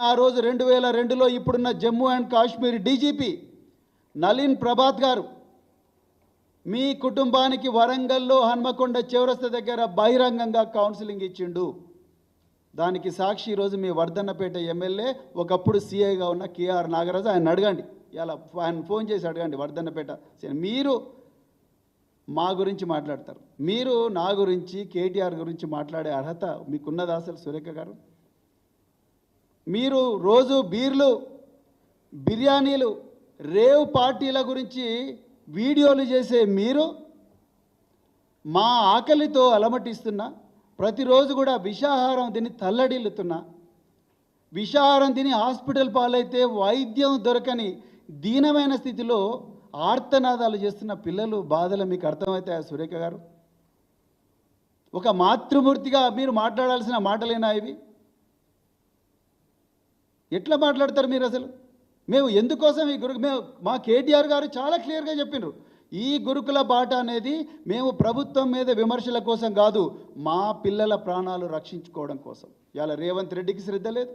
ఆ రోజు 2002లో ఇప్పుడున్న జమ్మూ అండ్ కాశ్మీర్ డీజీపీ నలిన్ ప్రభాత్ గారు మీ కుటుంబానికి వరంగల్లో హన్మకొండ చౌరస్తా దగ్గర బహిరంగంగా కౌన్సిలింగ్ ఇచ్చిండు. దానికి సాక్షి ఈరోజు మీ వర్ధన్నపేట ఎమ్మెల్యే ఒకప్పుడు సీఐగా ఉన్న కేఆర్ నాగరాజు. ఆయన అడగండి, ఇలా ఆయన ఫోన్ చేసి అడగండి వర్ధన్నపేట. మీరు మా గురించి మాట్లాడతారు, మీరు నా గురించి కేటీఆర్ గురించి మాట్లాడే అర్హత మీకున్నదా అసలు? సురేఖ గారు, మీరు రోజు బీర్లు, బిర్యానీలు, రేవ్ పార్టీల గురించి వీడియోలు చేసే మీరు మా ఆకలితో అలమటిస్తున్నా, ప్రతిరోజు కూడా విషాహారం తిని తల్లడిల్లుతున్నా, విషాహారం తిని హాస్పిటల్ పాలైతే వైద్యం దొరకని దీనమైన స్థితిలో ఆర్తనాదాలు చేస్తున్న పిల్లలు బాధలు మీకు అర్థమవుతాయా సురేఖ గారు? ఒక మాతృమూర్తిగా మీరు మాట్లాడాల్సిన మాటలేనా ఇవి? ఎట్లా మాట్లాడతారు మీరు అసలు? మేము ఎందుకోసం ఈ మేము మా కేటీఆర్ గారు చాలా క్లియర్గా చెప్పినారు, ఈ గురుకుల బాట అనేది మేము ప్రభుత్వం మీద విమర్శల కోసం కాదు, మా పిల్లల ప్రాణాలు రక్షించుకోవడం కోసం. ఇవాళ రేవంత్ రెడ్డికి శ్రద్ధ లేదు,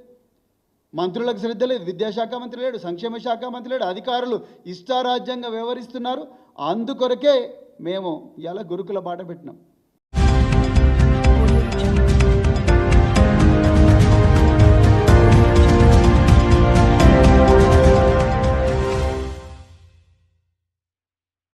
మంత్రులకు శ్రద్ధ లేదు, విద్యాశాఖ మంత్రి లేడు, సంక్షేమ శాఖ మంత్రి లేడు, అధికారులు ఇష్టారాజ్యంగా వ్యవహరిస్తున్నారు. అందుకొరకే మేము ఇవాళ గురుకుల బాట పెట్టినాం.